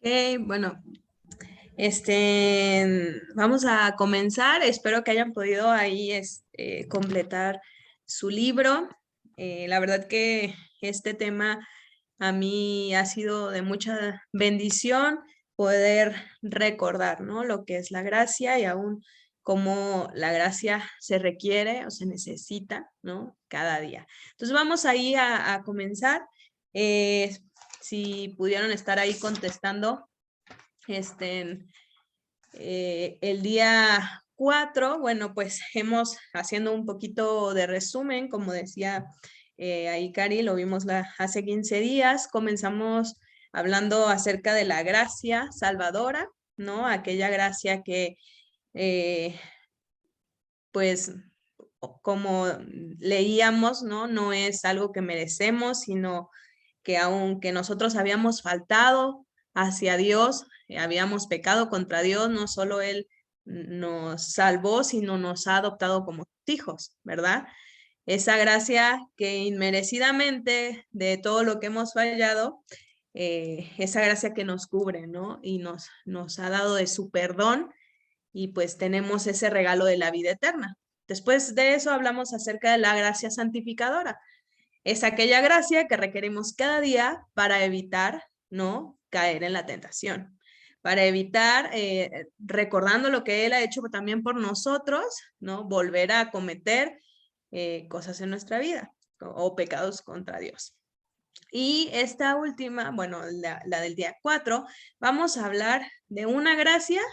Bueno, vamos a comenzar. Espero que hayan podido ahí completar su libro. La verdad que este tema a mí ha sido de mucha bendición poder recordar, ¿no? Lo que es la gracia y aún cómo la gracia se requiere o se necesita, ¿no? Cada día. Entonces vamos ahí a comenzar. Si pudieron estar ahí contestando el día 4, bueno, pues hemos, haciendo un poquito de resumen, como decía ahí Cari, lo vimos hace 15 días, comenzamos hablando acerca de la gracia salvadora, ¿no? Aquella gracia que, pues, como leíamos, ¿no? No es algo que merecemos, sino que aunque nosotros habíamos faltado hacia Dios, habíamos pecado contra Dios, no solo Él nos salvó, sino nos ha adoptado como hijos, ¿verdad? Esa gracia que inmerecidamente de todo lo que hemos fallado, esa gracia que nos cubre, ¿no? Y nos ha dado de su perdón y pues tenemos ese regalo de la vida eterna. Después de eso hablamos acerca de la gracia santificadora. Es aquella gracia que requerimos cada día para evitar, ¿no? Caer en la tentación, para evitar, recordando lo que Él ha hecho también por nosotros, ¿no? Volver a cometer cosas en nuestra vida o pecados contra Dios. Y esta última, bueno, la del día 4, vamos a hablar de una gracia,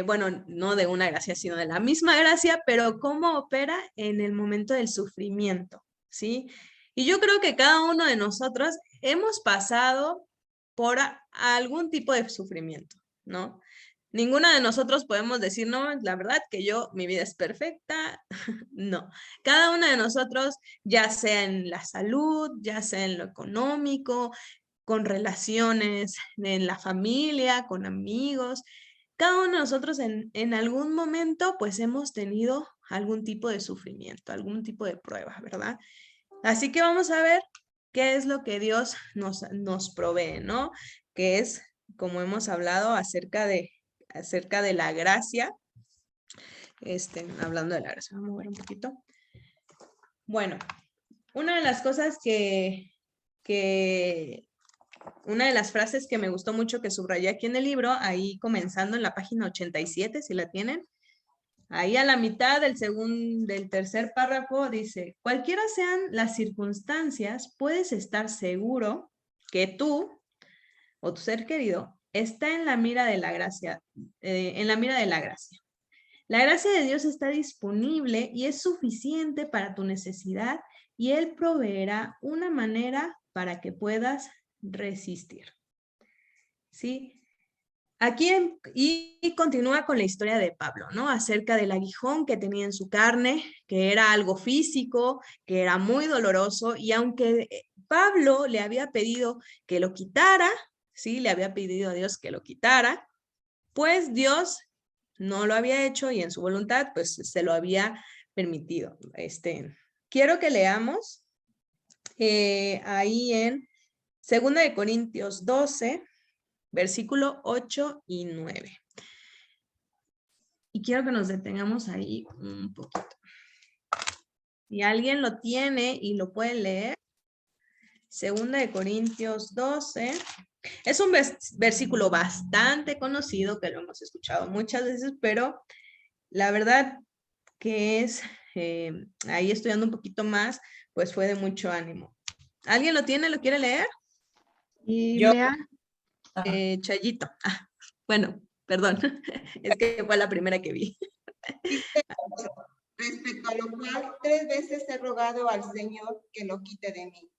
bueno, no de una gracia, sino de la misma gracia, pero cómo opera en el momento del sufrimiento, ¿sí? Y yo creo que cada uno de nosotros hemos pasado por algún tipo de sufrimiento, ¿no? Ninguno de nosotros podemos decir, no, la verdad que mi vida es perfecta. No, cada uno de nosotros, ya sea en la salud, ya sea en lo económico, con relaciones, en la familia, con amigos, cada uno de nosotros en algún momento pues hemos tenido algún tipo de sufrimiento, algún tipo de prueba, ¿verdad? Así que vamos a ver qué es lo que Dios nos provee, ¿no? Que es, como hemos hablado, acerca de la gracia, hablando de la gracia, vamos a ver un poquito. Bueno, una de las cosas una de las frases que me gustó mucho que subrayé aquí en el libro, ahí comenzando en la página 87, si la tienen, ahí a la mitad del tercer párrafo dice, cualquiera sean las circunstancias, puedes estar seguro que tú o tu ser querido está en la mira de la gracia, en la mira de la gracia. La gracia de Dios está disponible y es suficiente para tu necesidad y Él proveerá una manera para que puedas resistir. ¿Sí? Aquí y continúa con la historia de Pablo, ¿no? Acerca del aguijón que tenía en su carne, que era algo físico, que era muy doloroso, y aunque Pablo le había pedido que lo quitara, ¿sí? Le había pedido a Dios que lo quitara, pues Dios no lo había hecho y en su voluntad, pues se lo había permitido. Quiero que leamos ahí en 2 de Corintios 12, versículo 8 y 9. Y quiero que nos detengamos ahí un poquito. Si alguien lo tiene y lo puede leer, 2 de Corintios 12. Es un versículo bastante conocido, que lo hemos escuchado muchas veces, pero la verdad que es, ahí estudiando un poquito más, pues fue de mucho ánimo. ¿Alguien lo tiene? ¿Lo quiere leer? Y yo. Lea. Chayito. Bueno, perdón, es que fue la primera que vi. Respecto a lo cual 3 veces he rogado al Señor que lo quite de mí.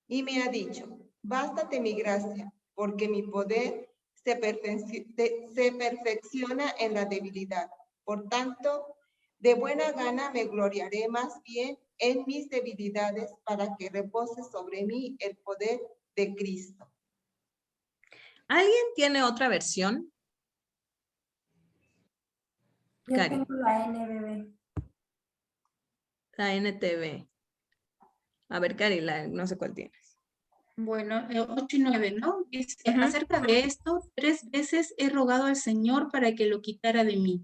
Y me ha dicho, bástate mi gracia, porque mi poder se perfecciona en la debilidad. Por tanto, de buena gana me gloriaré más bien en mis debilidades para que repose sobre mí el poder de Cristo. ¿Alguien tiene otra versión? Yo tengo la NBB. La NTV. A ver, Cari, no sé cuál tienes. Bueno, 8 y 9, ¿no? Dice, acerca de esto, 3 veces he rogado al Señor para que lo quitara de mí.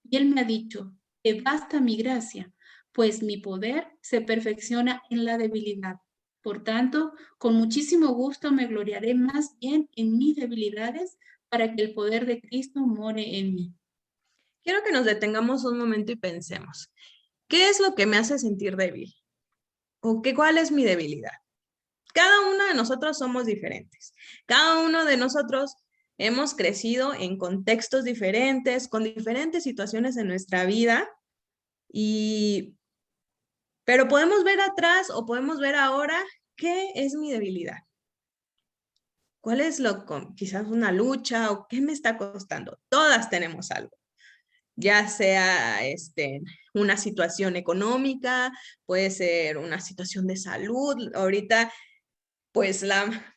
Y Él me ha dicho, te basta mi gracia, pues mi poder se perfecciona en la debilidad. Por tanto, con muchísimo gusto me gloriaré más bien en mis debilidades para que el poder de Cristo more en mí. Quiero que nos detengamos un momento y pensemos, ¿qué es lo que me hace sentir débil? ¿O cuál es mi debilidad? Cada uno de nosotros somos diferentes. Cada uno de nosotros hemos crecido en contextos diferentes, con diferentes situaciones en nuestra vida, pero podemos ver atrás o podemos ver ahora qué es mi debilidad. ¿Cuál es quizás una lucha o qué me está costando? Todas tenemos algo, ya sea una situación económica, puede ser una situación de salud. Ahorita, pues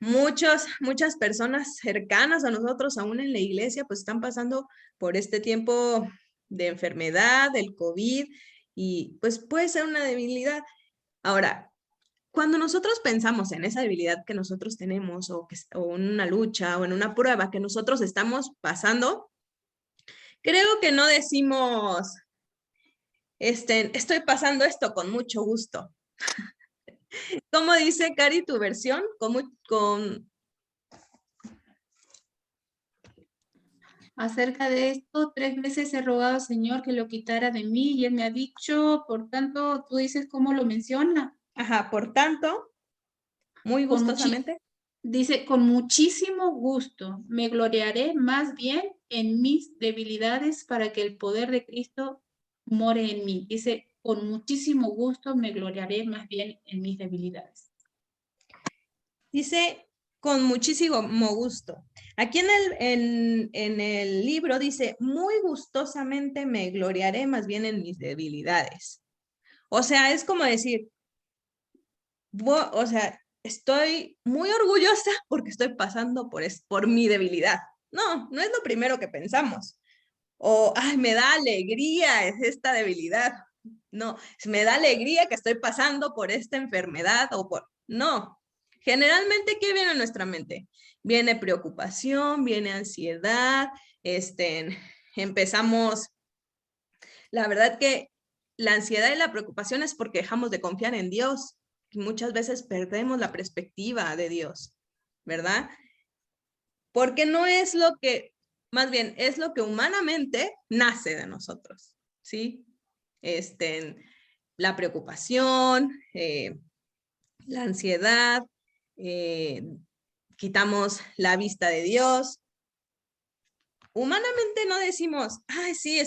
muchas personas cercanas a nosotros, aún en la iglesia, pues están pasando por este tiempo de enfermedad, del COVID, y pues puede ser una debilidad. Ahora, cuando nosotros pensamos en esa debilidad que nosotros tenemos o en una lucha o en una prueba que nosotros estamos pasando, creo que no decimos, estoy pasando esto con mucho gusto. ¿Cómo dice, Cari, tu versión? Acerca de esto, 3 veces he rogado al Señor que lo quitara de mí y Él me ha dicho, por tanto, tú dices cómo lo menciona. Ajá, por tanto, muy gustosamente. Dice, con muchísimo gusto me gloriaré más bien en mis debilidades para que el poder de Cristo more en mí. Dice, con muchísimo gusto me gloriaré más bien en mis debilidades. Dice, con muchísimo gusto. Aquí en el libro dice, muy gustosamente me gloriaré más bien en mis debilidades. O sea, es como decir, estoy muy orgullosa porque estoy pasando por mi debilidad. No, no es lo primero que pensamos. O, ay, me da alegría esta debilidad. No, me da alegría que estoy pasando por esta enfermedad No, generalmente, ¿qué viene a nuestra mente? Viene preocupación, viene ansiedad, empezamos, la verdad que la ansiedad y la preocupación es porque dejamos de confiar en Dios y muchas veces perdemos la perspectiva de Dios, ¿verdad? Porque no es lo que, más bien, es lo que humanamente nace de nosotros, ¿sí? La preocupación, la ansiedad, quitamos la vista de Dios. Humanamente no decimos, ay, sí,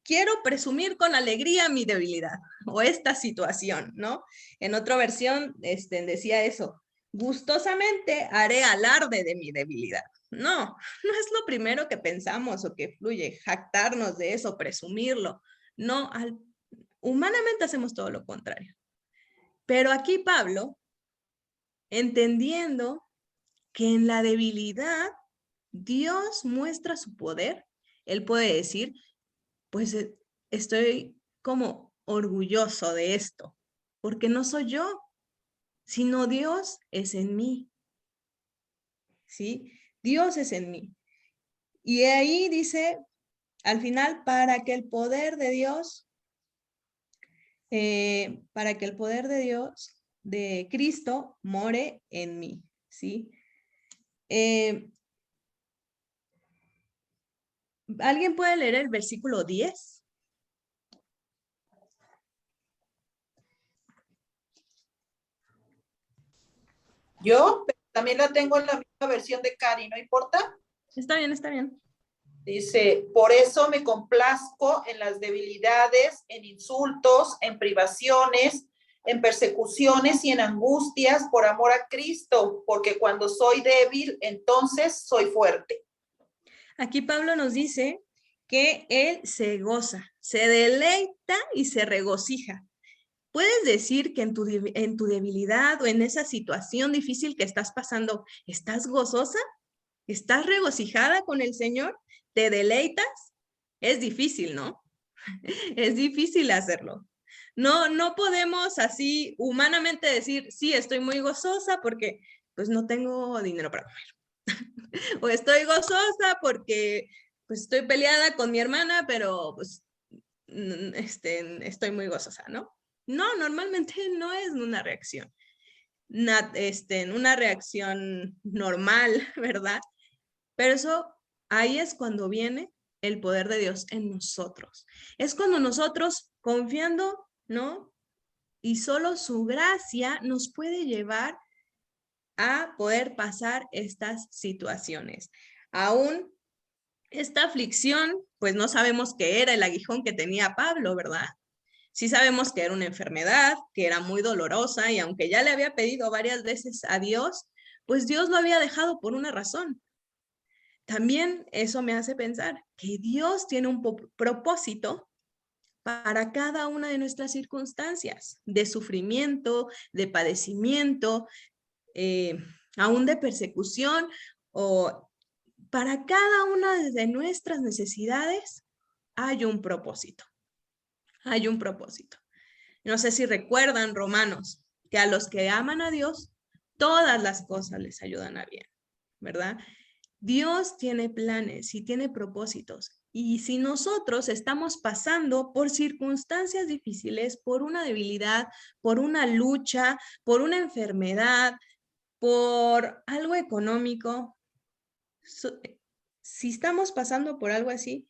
quiero presumir con alegría mi debilidad o esta situación, ¿no? En otra versión decía eso, gustosamente haré alarde de mi debilidad. No, no es lo primero que pensamos o que fluye, jactarnos de eso, presumirlo. No, humanamente hacemos todo lo contrario. Pero aquí Pablo, entendiendo que en la debilidad Dios muestra su poder, él puede decir, pues estoy como orgulloso de esto, porque no soy yo, sino Dios es en mí. ¿Sí? Dios es en mí. Y ahí dice, al final, para que el poder de Dios, de Cristo, more en mí. ¿Sí? ¿Alguien puede leer el versículo 10? Yo también la tengo en la misma versión de Cari, ¿no importa? Está bien, está bien. Dice, por eso me complazco en las debilidades, en insultos, en privaciones, en persecuciones y en angustias por amor a Cristo, porque cuando soy débil, entonces soy fuerte. Aquí Pablo nos dice que él se goza, se deleita y se regocija. ¿Puedes decir que en tu debilidad o en esa situación difícil que estás pasando, estás gozosa? ¿Estás regocijada con el Señor? ¿Te deleitas? Es difícil, ¿no? Es difícil hacerlo. No podemos así humanamente decir, sí, estoy muy gozosa porque pues no tengo dinero para comer. O estoy gozosa porque pues estoy peleada con mi hermana, pero pues estoy muy gozosa, ¿no? No, normalmente no es una reacción. Una reacción normal, ¿verdad? Pero eso, ahí es cuando viene el poder de Dios en nosotros. Es cuando nosotros, confiando, ¿no? Y solo su gracia nos puede llevar a poder pasar estas situaciones. Aún esta aflicción, pues no sabemos qué era el aguijón que tenía Pablo, ¿verdad? Sí sabemos que era una enfermedad, que era muy dolorosa, y aunque ya le había pedido varias veces a Dios, pues Dios lo había dejado por una razón. También eso me hace pensar que Dios tiene un propósito para cada una de nuestras circunstancias, de sufrimiento, de padecimiento, aún de persecución, o para cada una de nuestras necesidades hay un propósito. Hay un propósito. No sé si recuerdan, Romanos, que a los que aman a Dios, todas las cosas les ayudan a bien, ¿verdad? Dios tiene planes y tiene propósitos. Y si nosotros estamos pasando por circunstancias difíciles, por una debilidad, por una lucha, por una enfermedad, por algo económico, si estamos pasando por algo así,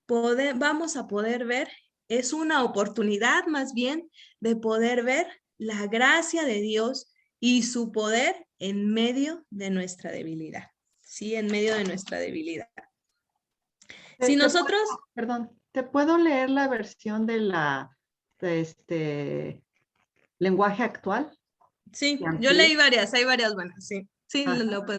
vamos a poder ver, es una oportunidad más bien de poder ver la gracia de Dios y su poder en medio de nuestra debilidad. Sí, en medio de nuestra debilidad. Si nosotros... ¿te puedo leer la versión de lenguaje actual? Sí, yo leí varias, hay varias buenas, sí. Sí, lo puedo.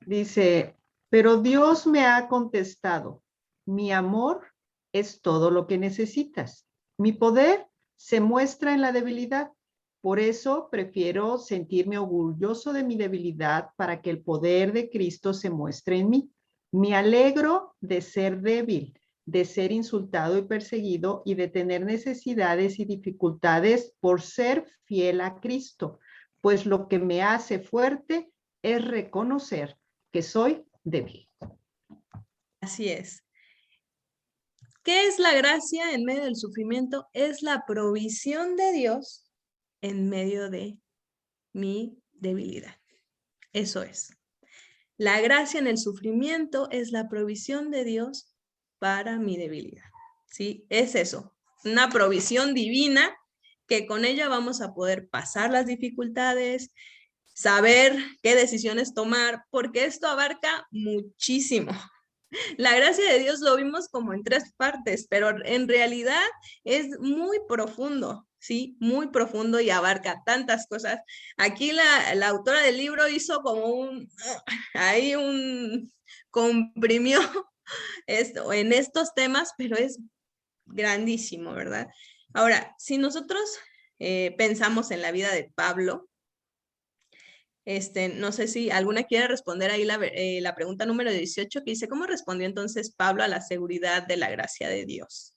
Dice, pero Dios me ha contestado, mi amor es todo lo que necesitas. Mi poder se muestra en la debilidad. Por eso prefiero sentirme orgulloso de mi debilidad para que el poder de Cristo se muestre en mí. Me alegro de ser débil, de ser insultado y perseguido y de tener necesidades y dificultades por ser fiel a Cristo, pues lo que me hace fuerte es reconocer que soy débil. Así es. ¿Qué es la gracia en medio del sufrimiento? Es la provisión de Dios en medio de mi debilidad. Eso es. La gracia en el sufrimiento es la provisión de Dios para mi debilidad. ¿Sí? Es eso, una provisión divina que con ella vamos a poder pasar las dificultades, saber qué decisiones tomar, porque esto abarca muchísimo. La gracia de Dios lo vimos como en 3 partes, pero en realidad es muy profundo, ¿sí? Muy profundo y abarca tantas cosas. Aquí la autora del libro hizo como comprimió esto en estos temas, pero es grandísimo, ¿verdad? Ahora, si nosotros pensamos en la vida de Pablo, no sé si alguna quiere responder ahí la pregunta número 18 que dice, ¿cómo respondió entonces Pablo a la seguridad de la gracia de Dios?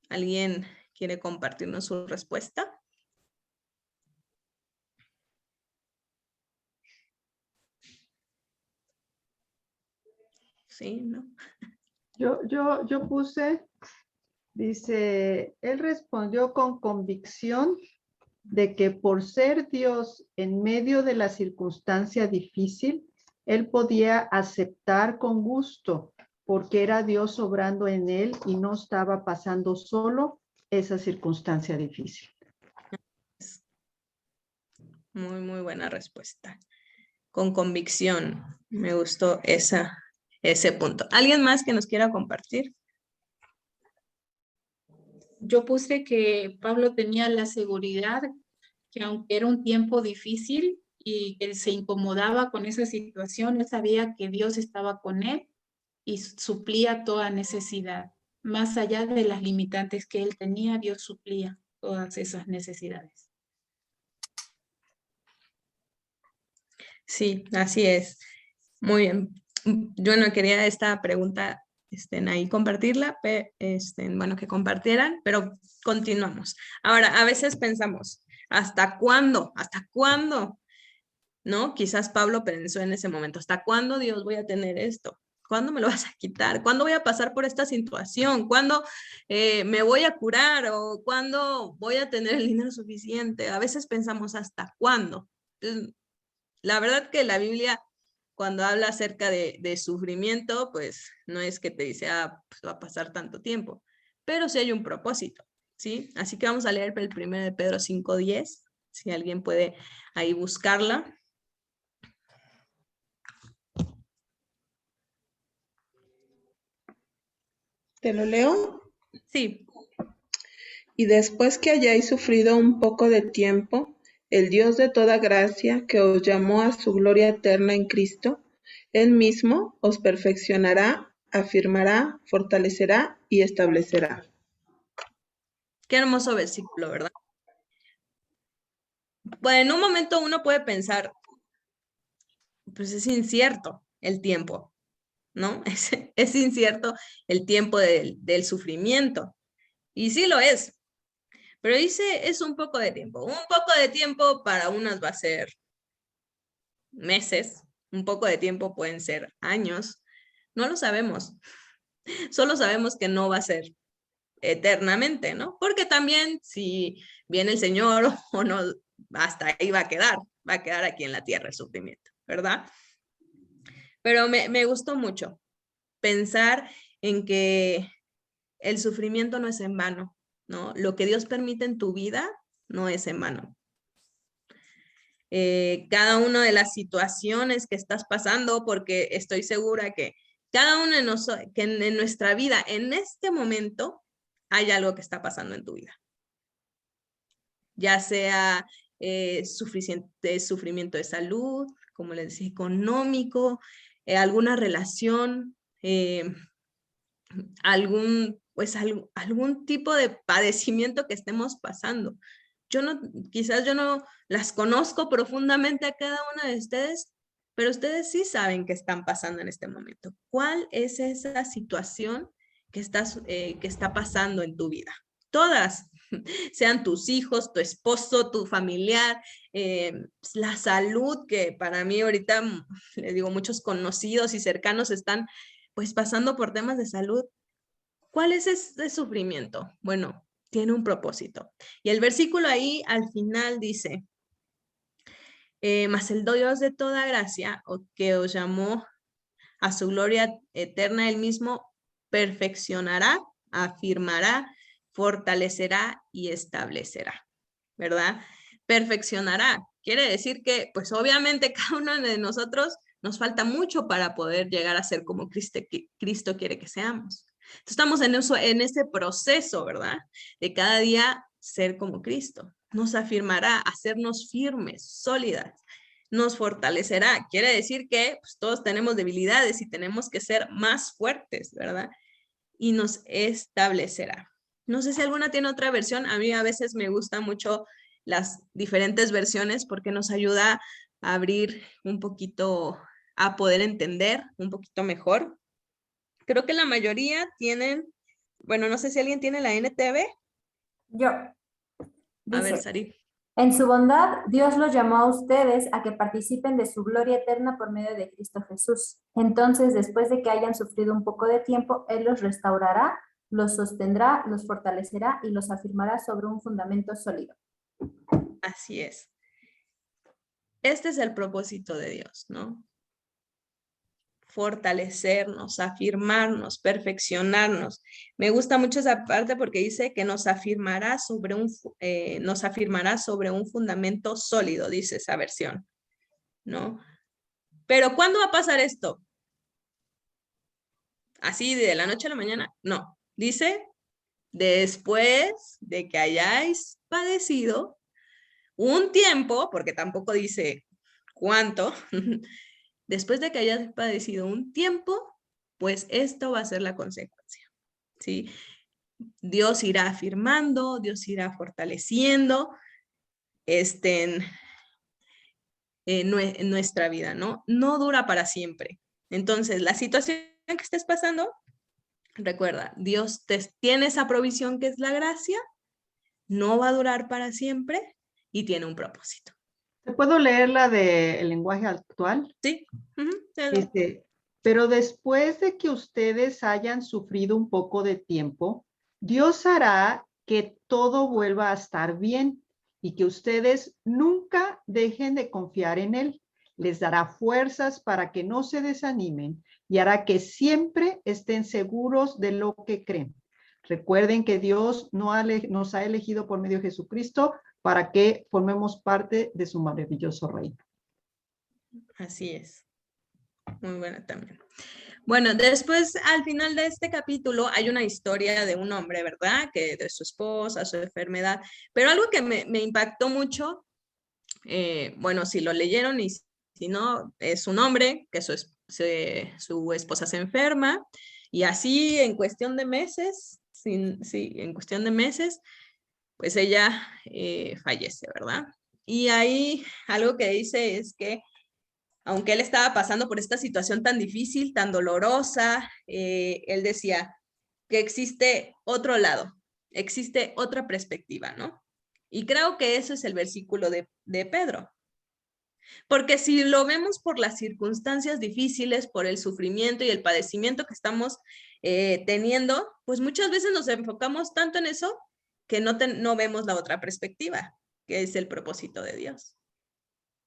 ¿Alguien quiere compartirnos su respuesta? Sí, ¿no? Yo puse, dice, él respondió con convicción de que por ser Dios en medio de la circunstancia difícil, él podía aceptar con gusto, porque era Dios obrando en él y no estaba pasando solo esa circunstancia difícil. Muy, muy buena respuesta. Con convicción. Me gustó ese punto. ¿Alguien más que nos quiera compartir? Yo puse que Pablo tenía la seguridad que aunque era un tiempo difícil y que se incomodaba con esa situación, él sabía que Dios estaba con él y suplía toda necesidad. Más allá de las limitantes que él tenía, Dios suplía todas esas necesidades. Sí, así es. Muy bien. Yo no quería esta pregunta ahí compartirla, bueno, que compartieran, pero continuamos. Ahora, a veces pensamos, ¿hasta cuándo? ¿Hasta cuándo? ¿no? Quizás Pablo pensó en ese momento, ¿hasta cuándo, Dios, voy a tener esto? ¿Cuándo me lo vas a quitar? ¿Cuándo voy a pasar por esta situación? ¿Cuándo me voy a curar? ¿O cuándo voy a tener el dinero suficiente? A veces pensamos, ¿hasta cuándo? Entonces, la verdad que la Biblia, cuando habla acerca de sufrimiento, pues no es que te dice, pues va a pasar tanto tiempo, pero sí hay un propósito, ¿sí? Así que vamos a leer el 1 de Pedro 5:10, si alguien puede ahí buscarla. ¿Te lo leo? Sí. Y después que hayáis sufrido un poco de tiempo, el Dios de toda gracia, que os llamó a su gloria eterna en Cristo, Él mismo os perfeccionará, afirmará, fortalecerá y establecerá. Qué hermoso versículo, ¿verdad? Bueno, en un momento uno puede pensar, pues es incierto el tiempo, ¿no? Es incierto el tiempo del sufrimiento. Y sí lo es, pero dice, es un poco de tiempo. Un poco de tiempo para unas va a ser meses, un poco de tiempo pueden ser años, no lo sabemos. Solo sabemos que no va a ser eternamente, ¿no? Porque también si viene el Señor o no, hasta ahí va a quedar aquí en la tierra el sufrimiento, ¿verdad? Pero me gustó mucho pensar en que el sufrimiento no es en vano, ¿no? Lo que Dios permite en tu vida no es en vano. Cada una de las situaciones que estás pasando, porque estoy segura que cada uno de nosotros, que en nuestra vida, en este momento, hay algo que está pasando en tu vida. Ya sea sufrimiento de salud, como les decía, económico, alguna relación, algún tipo de padecimiento que estemos pasando. Quizás yo no las conozco profundamente a cada una de ustedes, pero ustedes sí saben qué están pasando en este momento. ¿Cuál es esa situación que está pasando en tu vida? Todas, sean tus hijos, tu esposo, tu familiar, la salud, que para mí ahorita, les digo, muchos conocidos y cercanos están pues pasando por temas de salud. ¿Cuál es ese sufrimiento? Bueno, tiene un propósito. Y el versículo ahí al final dice, mas el Dios de toda gracia, que os llamó a su gloria eterna, él mismo perfeccionará, afirmará, fortalecerá y establecerá, ¿verdad? Perfeccionará. Quiere decir que, pues obviamente cada uno de nosotros nos falta mucho para poder llegar a ser como Cristo quiere que seamos. Entonces, estamos en ese proceso, ¿verdad? De cada día ser como Cristo. Nos afirmará, hacernos firmes, sólidas. Nos fortalecerá. Quiere decir que pues, todos tenemos debilidades y tenemos que ser más fuertes, ¿verdad? Y nos establecerá. No sé si alguna tiene otra versión. A mí a veces me gustan mucho las diferentes versiones porque nos ayuda a abrir un poquito, a poder entender un poquito mejor. Creo que la mayoría tienen, bueno, no sé si alguien tiene la NTV. Yo. A ver, Dice, Sari. en su bondad, Dios los llamó a ustedes a que participen de su gloria eterna por medio de Cristo Jesús. Entonces, después de que hayan sufrido un poco de tiempo, Él los restaurará, los sostendrá, los fortalecerá y los afirmará sobre un fundamento sólido. Así es. Este es el propósito de Dios, ¿no? Fortalecernos, afirmarnos, perfeccionarnos. Me gusta mucho esa parte porque dice que nos afirmará sobre un fundamento sólido, dice esa versión, ¿no? Pero ¿cuándo va a pasar esto? ¿Así de la noche a la mañana? No. Dice, después de que hayáis padecido un tiempo, porque tampoco dice cuánto, después de que hayas padecido un tiempo, pues esto va a ser la consecuencia, ¿sí? Dios irá afirmando, Dios irá fortaleciendo en nuestra vida, ¿no? No dura para siempre. Entonces, la situación que estés pasando, recuerda, Dios tiene esa provisión que es la gracia, no va a durar para siempre y tiene un propósito. ¿Te puedo leer la del lenguaje actual? Sí. Dice, pero después de que ustedes hayan sufrido un poco de tiempo, Dios hará que todo vuelva a estar bien y que ustedes nunca dejen de confiar en Él. Les dará fuerzas para que no se desanimen y hará que siempre estén seguros de lo que creen. Recuerden que Dios nos ha elegido por medio de Jesucristo para que formemos parte de su maravilloso reino. Así es. Muy buena también. Bueno, después al final de este capítulo hay una historia de un hombre, ¿verdad? Que de su esposa, su enfermedad. Pero algo que me impactó mucho, bueno, si lo leyeron y si no, es un hombre que su esposa se enferma y así en cuestión de meses, en cuestión de meses, pues ella fallece, ¿verdad? Y ahí algo que dice es que aunque él estaba pasando por esta situación tan difícil, tan dolorosa, él decía que existe otro lado, existe otra perspectiva, ¿no? Y creo que eso es el versículo de Pedro. Porque si lo vemos por las circunstancias difíciles, por el sufrimiento y el padecimiento que estamos teniendo, pues muchas veces nos enfocamos tanto en eso que no vemos la otra perspectiva, que es el propósito de Dios.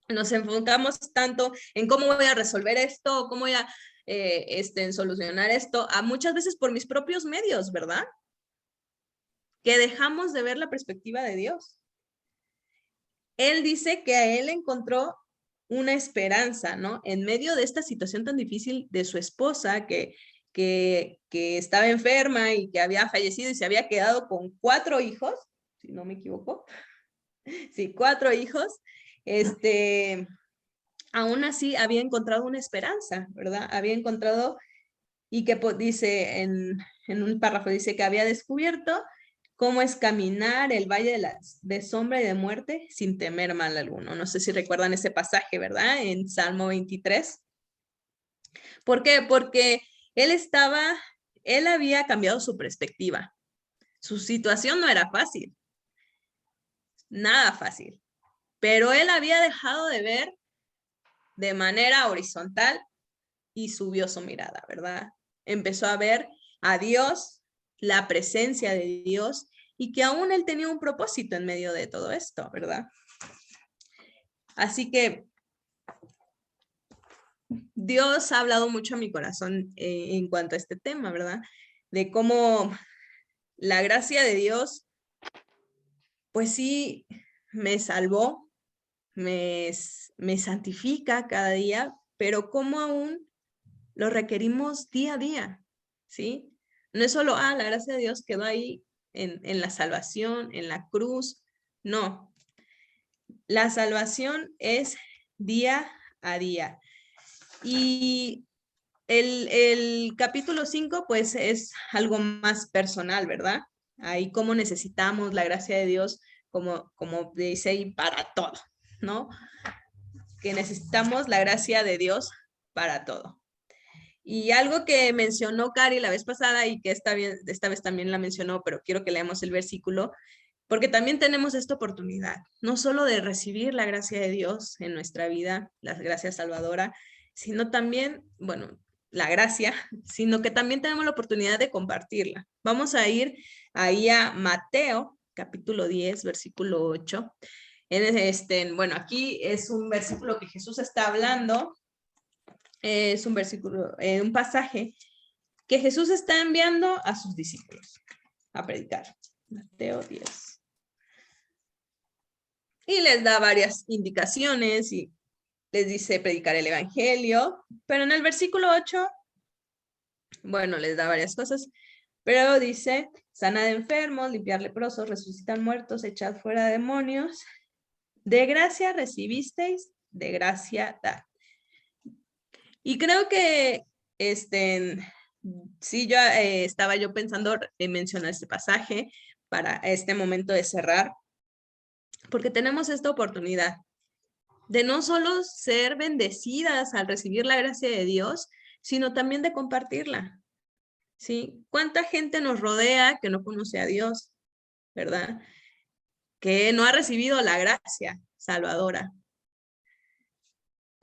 Nos enfocamos tanto en cómo voy a resolver esto, cómo voy a solucionar esto, a muchas veces por mis propios medios, ¿verdad? Que dejamos de ver la perspectiva de Dios. Él dice que a él encontró una esperanza, ¿no? En medio de esta situación tan difícil de su esposa, que estaba enferma y que había fallecido y se había quedado con 4 hijos, si no me equivoco. Sí, 4 hijos. Aún así había encontrado una esperanza, ¿verdad? Había encontrado, y que dice en un párrafo, dice que había descubierto cómo es caminar el valle de sombra y de muerte sin temer mal alguno. No sé si recuerdan ese pasaje, ¿verdad? En Salmo 23. ¿Por qué? Porque él había cambiado su perspectiva. Su situación no era fácil, nada fácil, pero él había dejado de ver de manera horizontal y subió su mirada, ¿verdad? Empezó a ver a Dios, la presencia de Dios, y que aún él tenía un propósito en medio de todo esto, ¿verdad? Así que Dios ha hablado mucho a mi corazón en cuanto a este tema, ¿verdad? De cómo la gracia de Dios, pues sí, me salvó, me santifica cada día, pero cómo aún lo requerimos día a día, ¿sí? No es solo, la gracia de Dios quedó ahí en la salvación, en la cruz. No, la salvación es día a día. Y el capítulo 5, pues es algo más personal, ¿verdad? Ahí cómo necesitamos la gracia de Dios, como dice ahí, para todo, ¿no? Que necesitamos la gracia de Dios para todo. Y algo que mencionó Cari la vez pasada y que esta vez también la mencionó, pero quiero que leamos el versículo, porque también tenemos esta oportunidad, no solo de recibir la gracia de Dios en nuestra vida, la gracia salvadora, sino también, bueno, la gracia, sino que también tenemos la oportunidad de compartirla. Vamos a ir ahí a Mateo, capítulo 10, versículo 8. Bueno, aquí es un versículo que Jesús está hablando. Es un versículo, un pasaje que Jesús está enviando a sus discípulos a predicar. Mateo 10. Y les da varias indicaciones y les dice predicar el evangelio, pero en el versículo 8, bueno, les da varias cosas, pero dice, sanad enfermos, limpiar leprosos, resucitar muertos, echad fuera demonios. De gracia recibisteis, de gracia dad. Y creo que sí, estaba yo pensando en mencionar este pasaje para este momento de cerrar, porque tenemos esta oportunidad de no solo ser bendecidas al recibir la gracia de Dios, sino también de compartirla, ¿sí? ¿Cuánta gente nos rodea que no conoce a Dios, verdad? Que no ha recibido la gracia salvadora.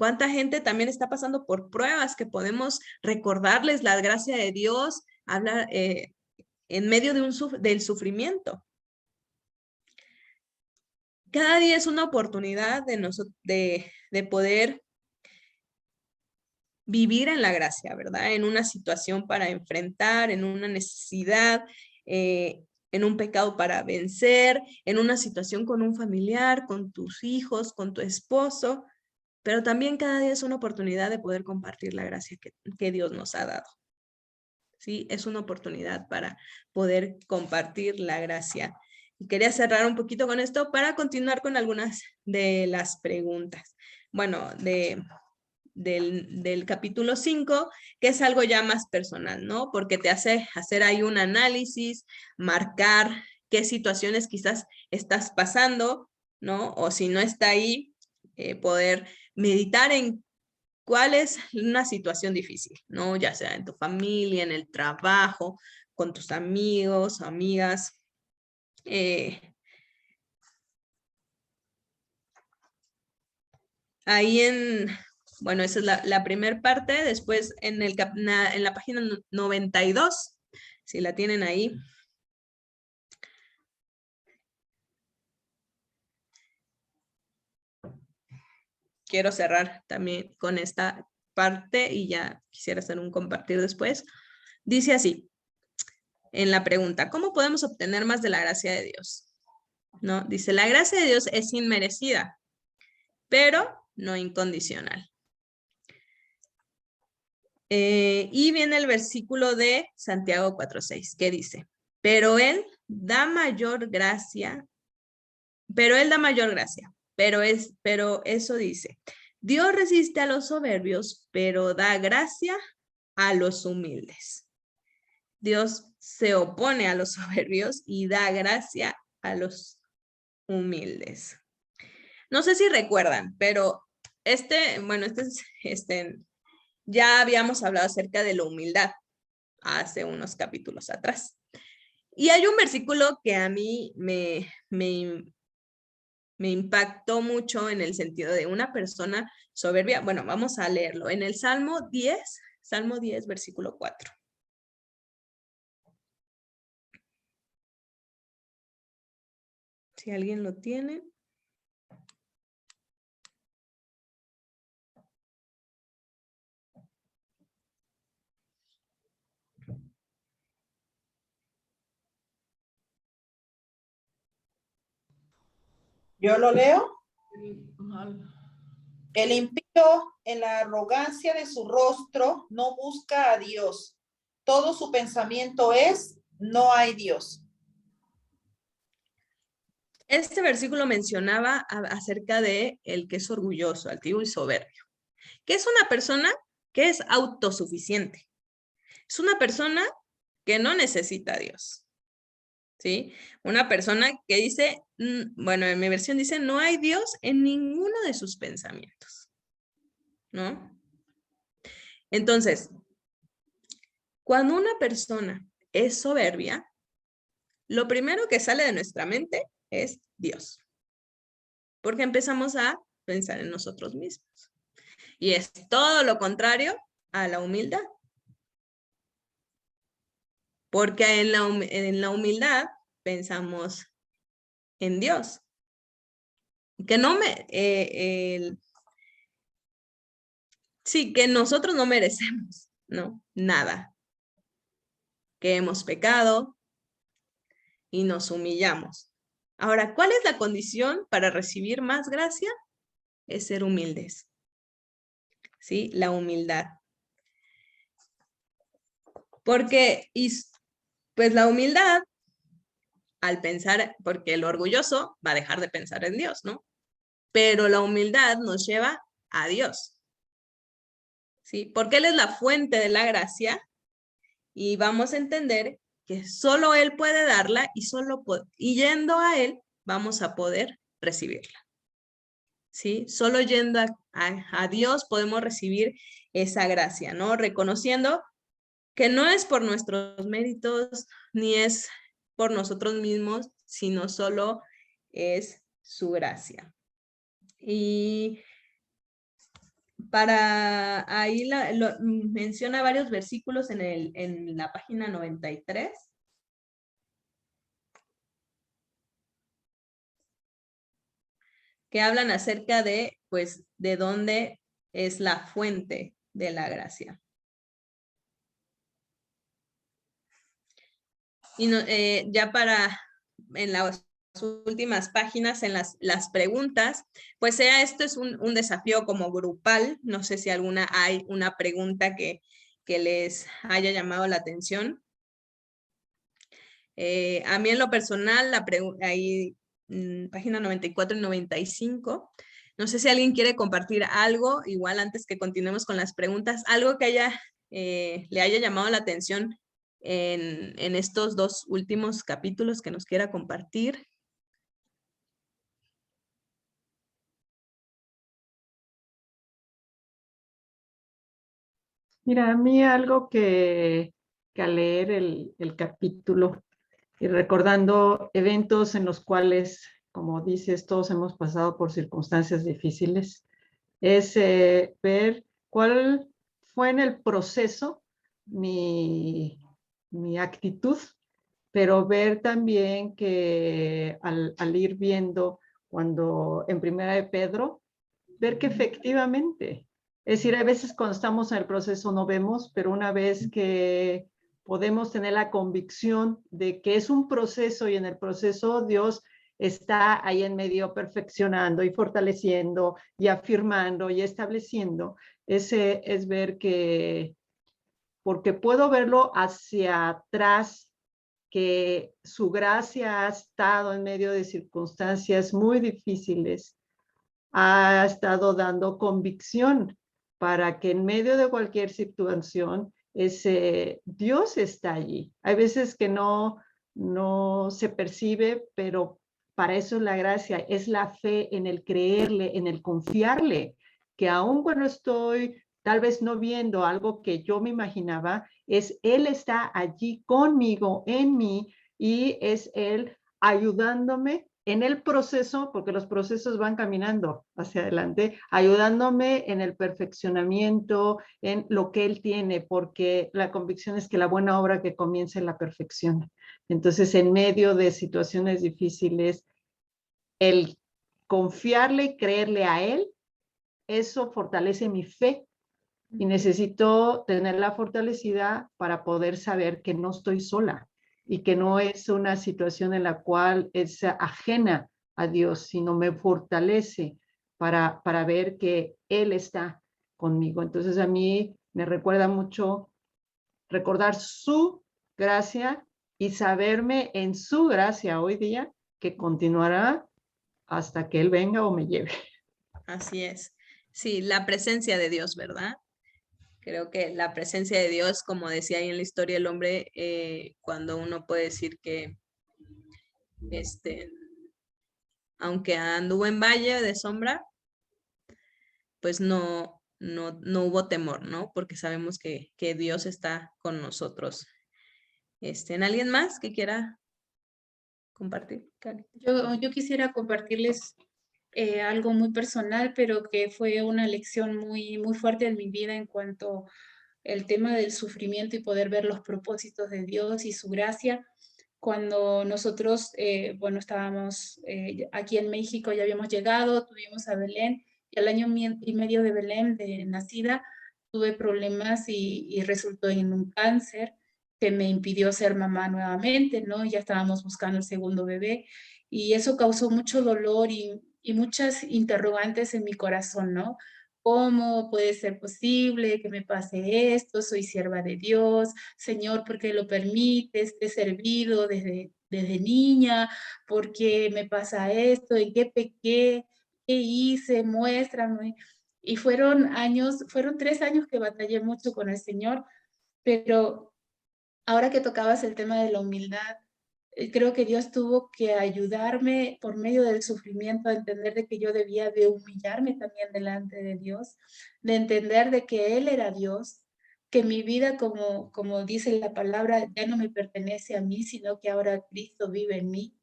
¿Cuánta gente también está pasando por pruebas que podemos recordarles la gracia de Dios, hablar en medio de del sufrimiento? Cada día es una oportunidad de poder vivir en la gracia, ¿verdad? En una situación para enfrentar, en una necesidad, en un pecado para vencer, en una situación con un familiar, con tus hijos, con tu esposo, pero también cada día es una oportunidad de poder compartir la gracia que Dios nos ha dado. ¿Sí? Es una oportunidad para poder compartir la gracia. Y quería cerrar un poquito con esto para continuar con algunas de las preguntas. Bueno, del capítulo 5, que es algo ya más personal, ¿no? Porque te hace hacer ahí un análisis, marcar qué situaciones quizás estás pasando, ¿no? O si no está ahí, poder meditar en cuál es una situación difícil, ¿no? Ya sea en tu familia, en el trabajo, con tus amigos, amigas. Ahí bueno, esa es la primera parte. Después en la página 92, si la tienen ahí. Quiero cerrar también con esta parte y ya quisiera hacer un compartir después. Dice así, en la pregunta, ¿cómo podemos obtener más de la gracia de Dios? ¿No? Dice, la gracia de Dios es inmerecida, pero no incondicional. Y viene el versículo de Santiago 4:6, que dice, pero Él da mayor gracia, pero eso dice, Dios resiste a los soberbios, pero da gracia a los humildes. Dios se opone a los soberbios y da gracia a los humildes. No sé si recuerdan, pero ya habíamos hablado acerca de la humildad hace unos capítulos atrás. Y hay un versículo que a mí me impactó mucho en el sentido de una persona soberbia. Bueno, vamos a leerlo. En el Salmo 10, versículo 4. Si alguien lo tiene. Yo lo leo. El impío, en la arrogancia de su rostro, no busca a Dios. Todo su pensamiento es, no hay Dios. Este versículo mencionaba acerca de el que es orgulloso, altivo y soberbio, que es una persona que es autosuficiente. Es una persona que no necesita a Dios. ¿Sí? Una persona que dice, bueno, en mi versión dice, no hay Dios en ninguno de sus pensamientos, ¿no? Entonces, cuando una persona es soberbia, lo primero que sale de nuestra mente es Dios, porque empezamos a pensar en nosotros mismos. Y es todo lo contrario a la humildad. Porque en la humildad pensamos en Dios. Que sí, que nosotros no merecemos, ¿no? Nada. Que hemos pecado y nos humillamos. Ahora, ¿cuál es la condición para recibir más gracia? Es ser humildes. ¿Sí? La humildad. Porque, pues la humildad, al pensar, porque el orgulloso va a dejar de pensar en Dios, ¿no? Pero la humildad nos lleva a Dios. ¿Sí? Porque Él es la fuente de la gracia y vamos a entender que solo Él puede darla y yendo a Él vamos a poder recibirla. ¿Sí? Solo yendo a Dios podemos recibir esa gracia, ¿no? Reconociendo que no es por nuestros méritos ni es por nosotros mismos, sino solo es su gracia. Y Para ahí menciona varios versículos en la página 93. Que hablan acerca de, pues, de dónde es la fuente de la gracia. Y ya en las últimas páginas, en las preguntas, pues esto es un desafío como grupal. No sé si hay una pregunta que les haya llamado la atención. A mí en lo personal, ahí página 94 y 95, no sé si alguien quiere compartir algo, igual antes que continuemos con las preguntas, algo que le haya llamado la atención en estos dos últimos capítulos que nos quiera compartir. Mira, a mí algo que al leer el capítulo y recordando eventos en los cuales, como dices, todos hemos pasado por circunstancias difíciles, es ver cuál fue en el proceso mi actitud, pero ver también que al ir viendo cuando en Primera de Pedro, ver que efectivamente, es decir, hay veces cuando estamos en el proceso no vemos, pero una vez que podemos tener la convicción de que es un proceso y en el proceso Dios está ahí en medio perfeccionando y fortaleciendo y afirmando y estableciendo, ese es ver que, porque puedo verlo hacia atrás, que su gracia ha estado en medio de circunstancias muy difíciles, ha estado dando convicción para que en medio de cualquier situación Dios está allí. Hay veces que no se percibe, pero para eso es la gracia, es la fe en el creerle, en el confiarle, que aun cuando estoy tal vez no viendo algo que yo me imaginaba, Él está allí conmigo, en mí, y es Él ayudándome en el proceso, porque los procesos van caminando hacia adelante, ayudándome en el perfeccionamiento, en lo que Él tiene, porque la convicción es que la buena obra que comienza en la perfección. Entonces, en medio de situaciones difíciles, el confiarle y creerle a Él, eso fortalece mi fe y necesito tenerla fortalecida para poder saber que no estoy sola y que no es una situación en la cual es ajena a Dios, sino me fortalece para ver que Él está conmigo. Entonces a mí me recuerda mucho recordar su gracia y saberme en su gracia hoy día que continuará hasta que Él venga o me lleve. Así es. Sí, la presencia de Dios, ¿verdad? Creo que la presencia de Dios, como decía ahí en la historia del hombre, cuando uno puede decir que, aunque anduvo en valle de sombra, pues no hubo temor, ¿no? Porque sabemos que Dios está con nosotros. ¿En alguien más que quiera compartir, Cari? Yo quisiera compartirles algo muy personal, pero que fue una lección muy, muy fuerte en mi vida en cuanto al tema del sufrimiento y poder ver los propósitos de Dios y su gracia. Cuando nosotros, bueno, estábamos aquí en México, ya habíamos llegado, tuvimos a Belén, y al año y medio de Belén, de nacida, tuve problemas y resultó en un cáncer que me impidió ser mamá nuevamente, ¿no? Ya estábamos buscando el segundo bebé y eso causó mucho dolor y muchas interrogantes en mi corazón, ¿no? ¿Cómo puede ser posible que me pase esto? Soy sierva de Dios, Señor, ¿por qué lo permites? Te he servido desde niña, ¿por qué me pasa esto? ¿En qué pequé? ¿Qué hice? Muéstrame. Y fueron 3 años que batallé mucho con el Señor, pero ahora que tocabas el tema de la humildad, creo que Dios tuvo que ayudarme por medio del sufrimiento a entender de que yo debía de humillarme también delante de Dios, de entender de que Él era Dios, que mi vida, como dice la palabra, ya no me pertenece a mí, sino que ahora Cristo vive en mí.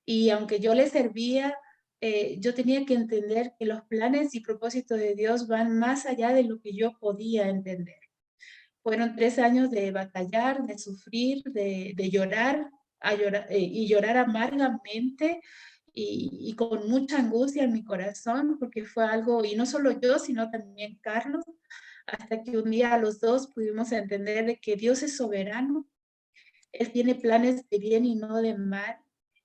Y aunque yo le servía, yo tenía que entender que los planes y propósitos de Dios van más allá de lo que yo podía entender. Fueron 3 años de batallar, de sufrir, de llorar, y llorar amargamente y con mucha angustia en mi corazón, porque fue algo, y no solo yo, sino también Carlos, hasta que un día los dos pudimos entender de que Dios es soberano, Él tiene planes de bien y no de mal,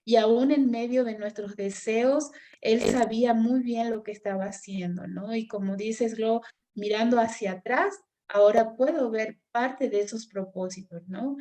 y aún en medio de nuestros deseos, Él sabía muy bien lo que estaba haciendo, ¿no? Y como dices, Glo, mirando hacia atrás, ahora puedo ver parte de esos propósitos, ¿no?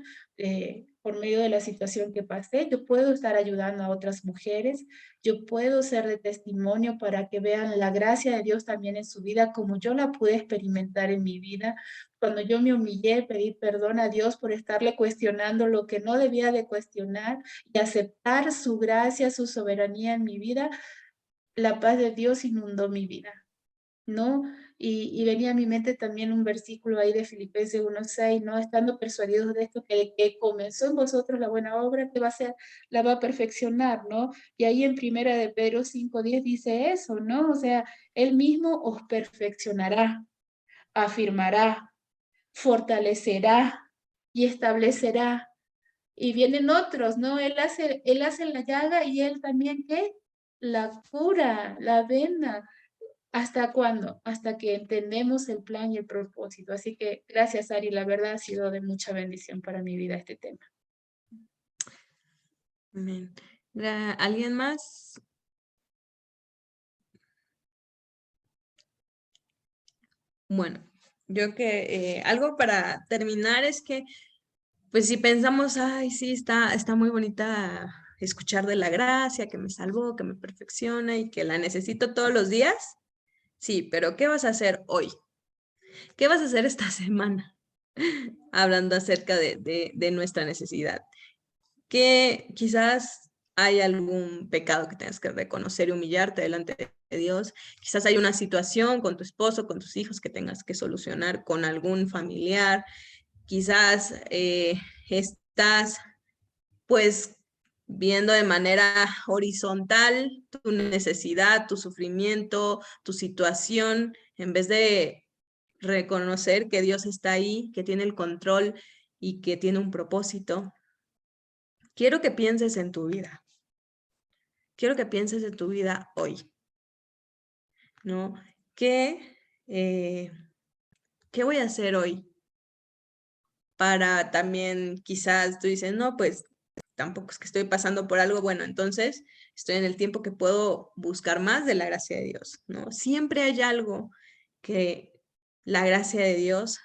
Por medio de la situación que pasé, yo puedo estar ayudando a otras mujeres, yo puedo ser de testimonio para que vean la gracia de Dios también en su vida, como yo la pude experimentar en mi vida, cuando yo me humillé, pedí perdón a Dios por estarle cuestionando lo que no debía de cuestionar y aceptar su gracia, su soberanía en mi vida, la paz de Dios inundó mi vida, ¿no? Y venía a mi mente también un versículo ahí de Filipenses 1:6, ¿no? Estando persuadidos de esto, que el que comenzó en vosotros la buena obra, que va a hacer, la va a perfeccionar, ¿no? Y ahí en primera de Pedro 5:10 dice eso, ¿no? O sea, Él mismo os perfeccionará, afirmará, fortalecerá y establecerá. Y vienen otros, ¿no? Él hace la llaga y él también, ¿qué? La cura, la venda. ¿Hasta cuándo? Hasta que entendemos el plan y el propósito. Así que gracias, Ari. La verdad ha sido de mucha bendición para mi vida este tema. Amén. ¿Alguien más? Bueno, yo que algo para terminar es que, pues si pensamos, ay, sí, está muy bonita escuchar de la gracia, que me salvó, que me perfecciona y que la necesito todos los días. Sí, pero ¿qué vas a hacer hoy? ¿Qué vas a hacer esta semana? Hablando acerca de nuestra necesidad. Que quizás hay algún pecado que tengas que reconocer y humillarte delante de Dios. Quizás hay una situación con tu esposo, con tus hijos que tengas que solucionar, con algún familiar. Quizás estás pues viendo de manera horizontal tu necesidad, tu sufrimiento, tu situación, en vez de reconocer que Dios está ahí, que tiene el control y que tiene un propósito. Quiero que pienses en tu vida. Quiero que pienses en tu vida hoy, ¿no? ¿Qué voy a hacer hoy? Para también quizás tú dices, no, pues tampoco es que estoy pasando por algo bueno, entonces estoy en el tiempo que puedo buscar más de la gracia de Dios, ¿no? Siempre hay algo que la gracia de Dios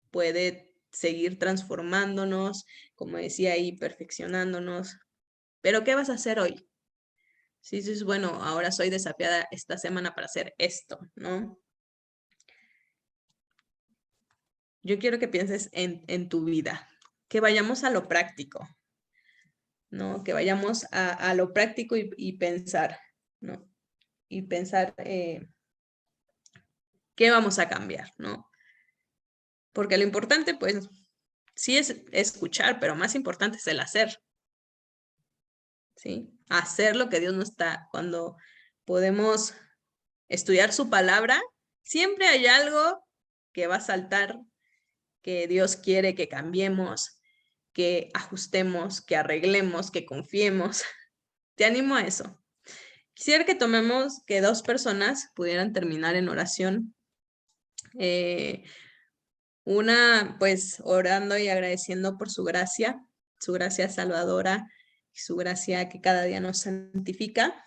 puede seguir transformándonos, como decía ahí, perfeccionándonos. Pero ¿qué vas a hacer hoy? Si dices, bueno, ahora soy desafiada esta semana para hacer esto, ¿no? Yo quiero que pienses en tu vida, que vayamos a lo práctico, ¿no? Que vayamos a lo práctico y pensar, ¿no? Y pensar qué vamos a cambiar, ¿no? Porque lo importante, pues, sí es escuchar, pero más importante es el hacer, ¿sí? Hacer lo que Dios nos está. Cuando podemos estudiar su palabra, siempre hay algo que va a saltar, que Dios quiere que cambiemos, que ajustemos, que arreglemos, que confiemos. Te animo a eso. Quisiera que tomemos que 2 personas pudieran terminar en oración. Una, pues, orando y agradeciendo por su gracia salvadora, y su gracia que cada día nos santifica.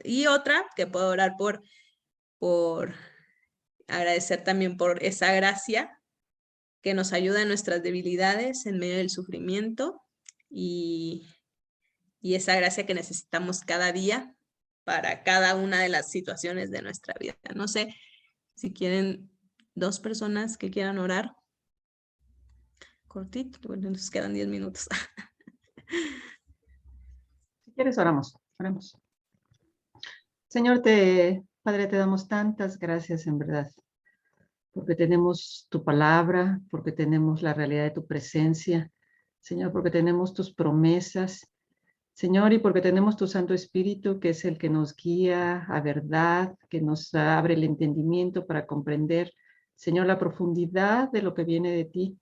Y otra, que puedo orar por agradecer también por esa gracia que nos ayuda en nuestras debilidades, en medio del sufrimiento, y esa gracia que necesitamos cada día para cada una de las situaciones de nuestra vida. No sé si quieren 2 personas que quieran orar. Cortito, bueno, nos quedan 10 minutos. Si quieres, oramos. Señor, Padre, te damos tantas gracias en verdad, porque tenemos tu palabra, porque tenemos la realidad de tu presencia, Señor, porque tenemos tus promesas Señor, y porque tenemos tu Santo Espíritu, que es el que nos guía a verdad, que nos abre el entendimiento para comprender, Señor, la profundidad de lo que viene de ti.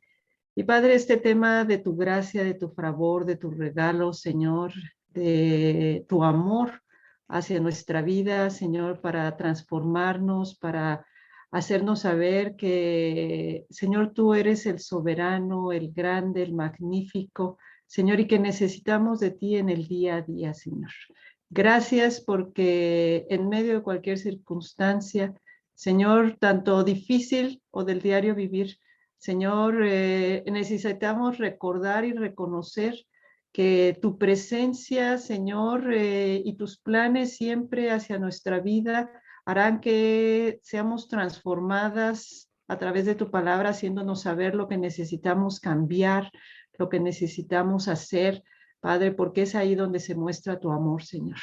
Y Padre, este tema de tu gracia, de tu favor, de tu regalo, Señor, de tu amor hacia nuestra vida, Señor, para transformarnos, para hacernos saber que, Señor, tú eres el soberano, el grande, el magnífico, Señor, y que necesitamos de ti en el día a día, Señor. Gracias porque en medio de cualquier circunstancia, Señor, tanto difícil o del diario vivir, Señor, necesitamos recordar y reconocer que tu presencia, Señor, y tus planes siempre hacia nuestra vida harán que seamos transformadas a través de tu palabra, haciéndonos saber lo que necesitamos cambiar, lo que necesitamos hacer, Padre, porque es ahí donde se muestra tu amor, Señor.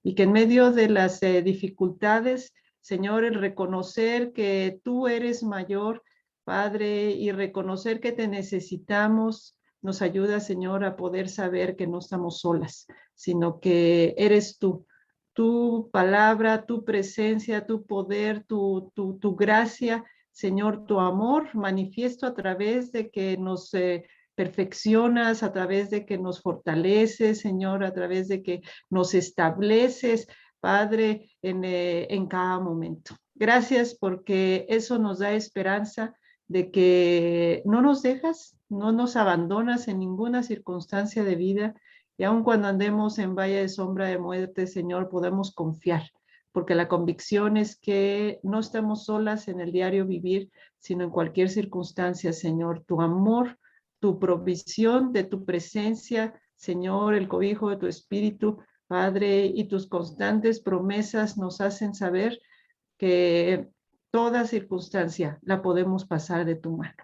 Y que en medio de las dificultades, Señor, el reconocer que tú eres mayor, Padre, y reconocer que te necesitamos, nos ayuda, Señor, a poder saber que no estamos solas, sino que eres tú. Tu palabra, tu presencia, tu poder, tu gracia, Señor, tu amor manifiesto a través de que nos perfeccionas, a través de que nos fortaleces, Señor, a través de que nos estableces, Padre, en cada momento. Gracias porque eso nos da esperanza de que no nos dejas, no nos abandonas en ninguna circunstancia de vida y aun cuando andemos en valle de sombra de muerte, Señor, podemos confiar, porque la convicción es que no estamos solas en el diario vivir, sino en cualquier circunstancia, Señor. Tu amor, tu provisión de tu presencia, Señor, el cobijo de tu espíritu, Padre, y tus constantes promesas nos hacen saber que toda circunstancia la podemos pasar de tu mano.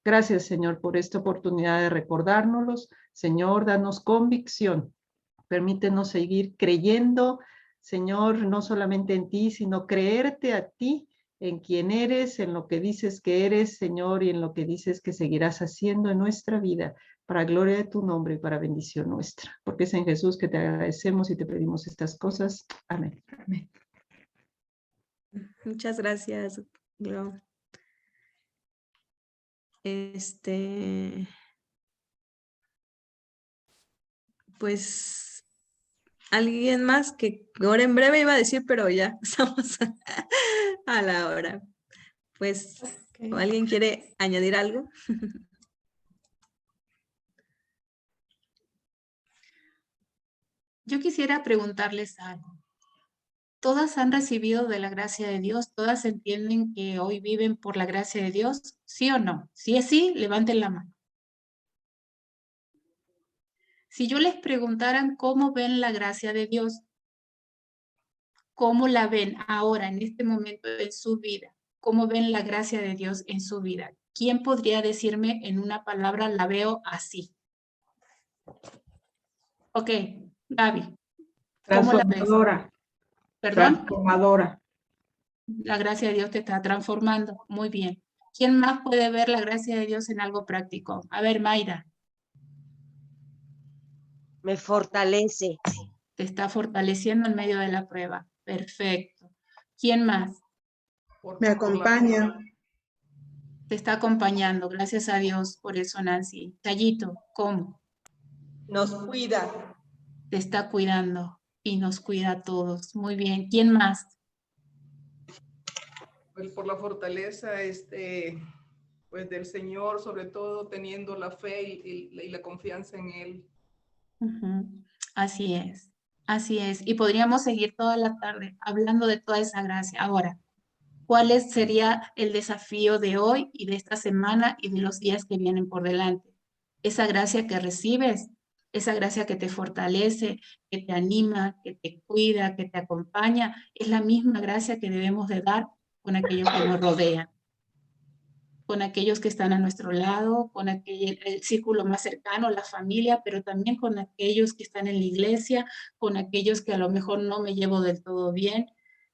Gracias, Señor, por esta oportunidad de recordárnoslos. Señor, danos convicción. Permítenos seguir creyendo, Señor, no solamente en ti, sino creerte a ti, en quien eres, en lo que dices que eres, Señor, y en lo que dices que seguirás haciendo en nuestra vida, para gloria de tu nombre y para bendición nuestra. Porque es en Jesús que te agradecemos y te pedimos estas cosas. Amén. Amén. Muchas gracias, Glo. Pues alguien más que ahora en breve iba a decir, pero ya estamos a la hora. Pues, Ok. ¿alguien quiere añadir algo? Yo quisiera preguntarles algo. ¿Todas han recibido de la gracia de Dios? ¿Todas entienden que hoy viven por la gracia de Dios? ¿Sí o no? Si es sí, levanten la mano. Si yo les preguntaran cómo ven la gracia de Dios, ¿cómo la ven ahora, en este momento de su vida? ¿Cómo ven la gracia de Dios en su vida? ¿Quién podría decirme en una palabra, la veo así? Ok, Gaby, ¿cómo la ves? Transformadora, ¿Perdón? transformadora. La gracia de Dios te está transformando. Muy bien. ¿Quién más puede ver la gracia de Dios en algo práctico? A ver, Mayra, Me fortalece. te está fortaleciendo en medio de la prueba. Perfecto. ¿Quién más? Me acompaña. Te está acompañando. Gracias a Dios por eso, Nancy. Chayito, ¿cómo? Nos cuida. Te está cuidando y nos cuida a todos. Muy bien. ¿Quién más? Pues por la fortaleza pues del Señor, sobre todo teniendo la fe y la confianza en Él. Ujú. Así es. Así es. Y podríamos seguir toda la tarde hablando de toda esa gracia. Ahora, ¿cuál sería el desafío de hoy y de esta semana y de los días que vienen por delante? Esa gracia que recibes, esa gracia que te fortalece, que te anima, que te cuida, que te acompaña, es la misma gracia que debemos de dar con aquellos que nos rodean, con aquellos que están a nuestro lado, con el círculo más cercano, la familia, pero también con aquellos que están en la iglesia, con aquellos que a lo mejor no me llevo del todo bien.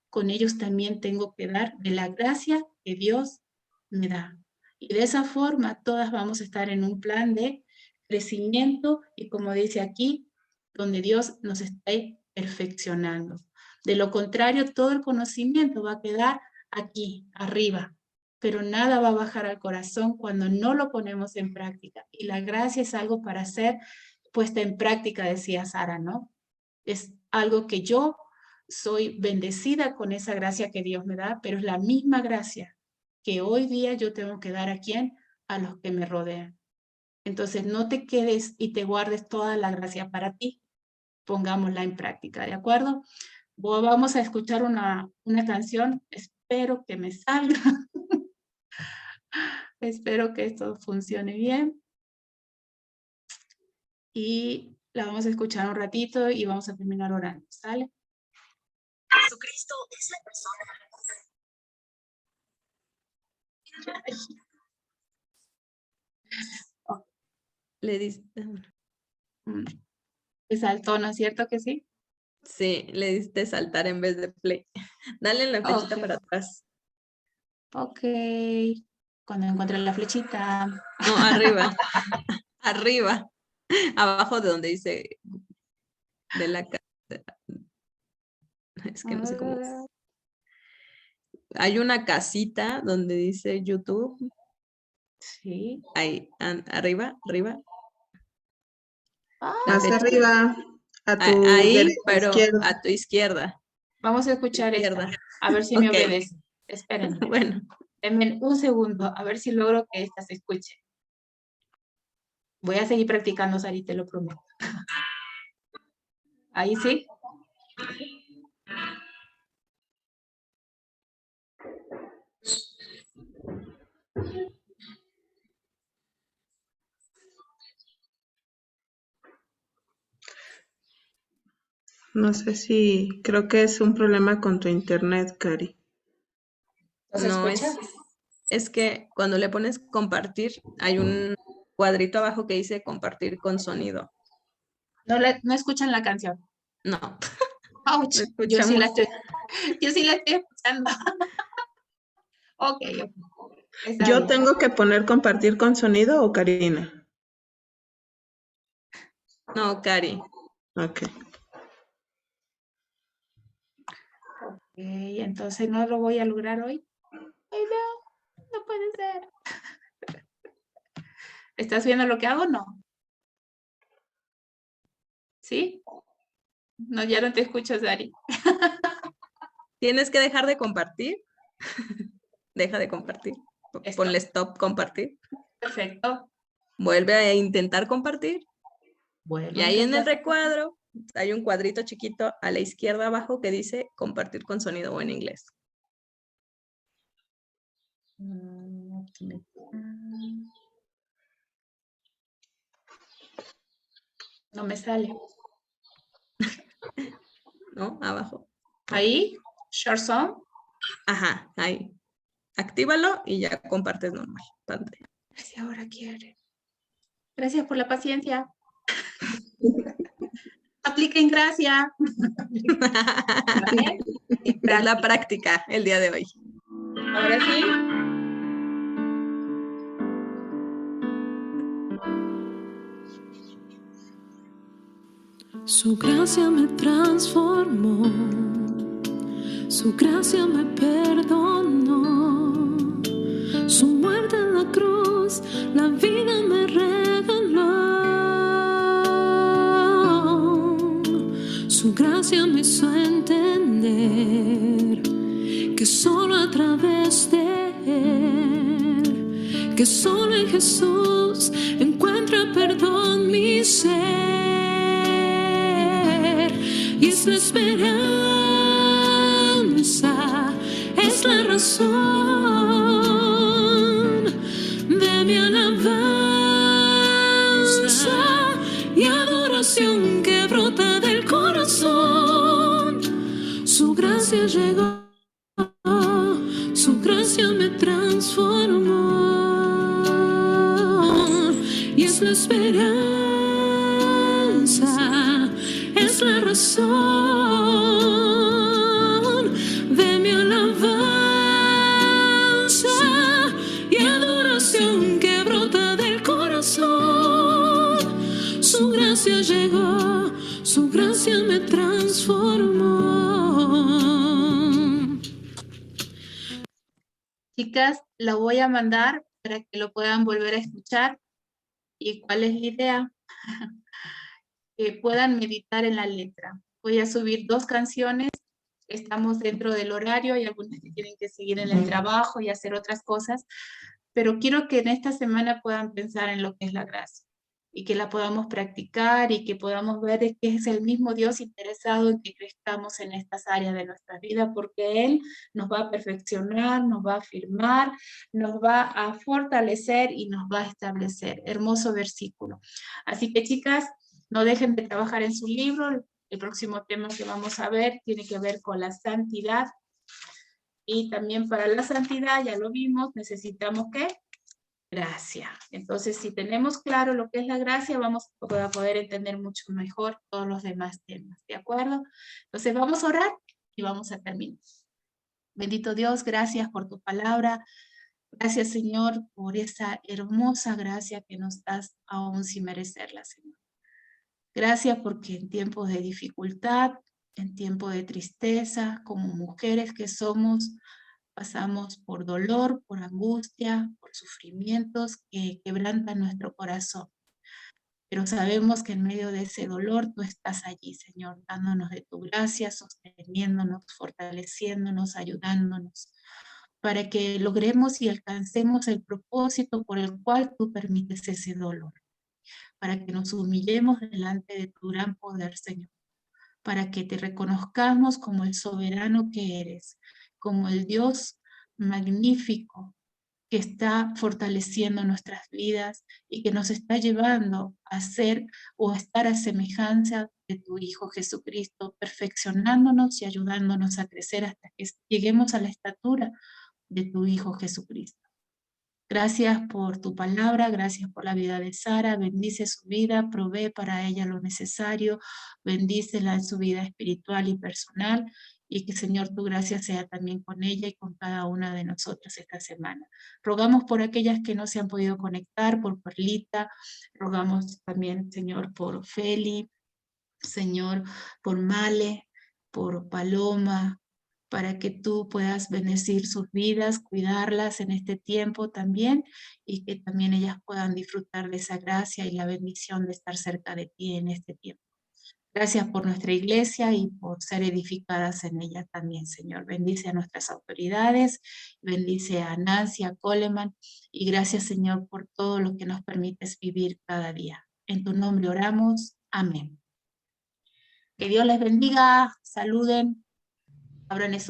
Con ellos también tengo que dar de la gracia que Dios me da. Y de esa forma todas vamos a estar en un plan de crecimiento y, como dice aquí, donde Dios nos está perfeccionando. De lo contrario, todo el conocimiento va a quedar aquí, arriba, pero nada va a bajar al corazón cuando no lo ponemos en práctica. Y la gracia es algo para ser puesta en práctica, decía Sara, ¿no? Es algo que yo soy bendecida con esa gracia que Dios me da, pero es la misma gracia que hoy día yo tengo que dar a quién, a los que me rodean. Entonces no te quedes y te guardes toda la gracia para ti. Pongámosla en práctica, ¿de acuerdo? Vamos a escuchar una canción. Espero que me salga. Espero que esto funcione bien. Y la vamos a escuchar un ratito y vamos a terminar orando, ¿sale? Jesucristo es la persona. Le diste, Me saltó, ¿no es cierto que sí? sí, le diste saltar en vez de play. Dale la flechita Ok. para atrás. Ok. Cuando encuentre la flechita. No, arriba. Arriba. Abajo de donde dice de la casa. Es que no sé cómo. Hay una casita donde dice YouTube. Sí. Ahí, arriba, arriba. Ah, La Más flechita. arriba, a tu Ahí, pero izquierda. a tu izquierda. vamos a escuchar Izquierda. esta. A ver si me Ok. obedece. Esperen. Bueno, Denme un segundo, a ver si logro que esta se escuche. Voy a seguir practicando, Sari, te lo prometo. Ahí sí. No sé si, creo que es un problema con tu internet, Cari. ¿No se no escucha? es que cuando le pones compartir, hay un cuadrito abajo que dice compartir con sonido. No escuchan la canción. No, Ouch, no yo sí la escuchamos. estoy escuchando. Ok. Está ¿Yo bien. tengo que poner compartir con sonido o Karina? No, Cari. Ok. Ok, entonces no lo voy a lograr hoy. Ay, no puede ser. ¿Estás viendo lo que hago? No. ¿Sí? No, ya no te escucho, Sari. Tienes que dejar de compartir. Deja de compartir. Ponle stop compartir. Perfecto. Vuelve a intentar compartir. Vuelvo Y a ahí en el intentar. recuadro hay un cuadrito chiquito a la izquierda abajo que dice compartir con sonido o en inglés. No me sale. ¿No? Abajo. Ahí, short song. Ajá, ahí. Actívalo y ya compartes normal. Pantalla. Si ahora quiere. Gracias por la paciencia. Apliquen gracia. Es la práctica el día de hoy. Ahora sí. Su gracia me transformó, su gracia me perdonó, su muerte en la cruz, la vida me regaló. Su gracia me hizo entender que solo a través de Él, que solo en Jesús encuentra perdón mi ser. Y es la esperanza, es la razón de mi alabanza y adoración que brota del corazón. Su gracia llegó, su gracia me transformó. Y es la esperanza, es la razón de mi alabanza y adoración que brota del corazón. Su gracia llegó, Chicas, la voy a mandar para que lo puedan volver a escuchar. ¿Y cuál es la idea? Que puedan meditar en la letra. Voy a subir 2 canciones. Estamos dentro del horario y algunos que tienen que seguir en el trabajo y hacer otras cosas, pero quiero que en esta semana puedan pensar en lo que es la gracia y que la podamos practicar y que podamos ver que es el mismo Dios interesado en que crezcamos en estas áreas de nuestra vida, porque Él nos va a perfeccionar, nos va a afirmar, nos va a fortalecer y nos va a establecer. Hermoso versículo. Así que, chicas, no dejen de trabajar en su libro. El próximo tema que vamos a ver tiene que ver con la santidad. Y también para la santidad, ya lo vimos, necesitamos ¿qué? Gracia. Entonces, si tenemos claro lo que es la gracia, vamos a poder entender mucho mejor todos los demás temas, ¿de acuerdo? Entonces, vamos a orar y vamos a terminar. Bendito Dios, gracias por tu palabra. Gracias, Señor, por esa hermosa gracia que nos das aún sin merecerla, Señor. Gracias porque en tiempos de dificultad, en tiempos de tristeza, como mujeres que somos, pasamos por dolor, por angustia, por sufrimientos que quebrantan nuestro corazón. Pero sabemos que en medio de ese dolor tú estás allí, Señor, dándonos de tu gracia, sosteniéndonos, fortaleciéndonos, ayudándonos, para que logremos y alcancemos el propósito por el cual tú permites ese dolor, para que nos humillemos delante de tu gran poder, Señor, para que te reconozcamos como el soberano que eres, como el Dios magnífico que está fortaleciendo nuestras vidas y que nos está llevando a ser o a estar a semejanza de tu Hijo Jesucristo, perfeccionándonos y ayudándonos a crecer hasta que lleguemos a la estatura de tu Hijo Jesucristo. Gracias por tu palabra, gracias por la vida de Sara, bendice su vida, provee para ella lo necesario, bendícela en su vida espiritual y personal, y que Señor tu gracia sea también con ella y con cada una de nosotras esta semana. Rogamos por aquellas que no se han podido conectar, por Perlita, rogamos también Señor por Feli, Señor por Male, por Paloma, para que tú puedas bendecir sus vidas, cuidarlas en este tiempo también, y que también ellas puedan disfrutar de esa gracia y la bendición de estar cerca de ti en este tiempo. Gracias por nuestra iglesia y por ser edificadas en ella también, Señor. Bendice a nuestras autoridades, bendice a Nancy, a Coleman, y gracias, Señor, por todo lo que nos permites vivir cada día. En tu nombre oramos. Amén. Que Dios les bendiga, saluden, abran esos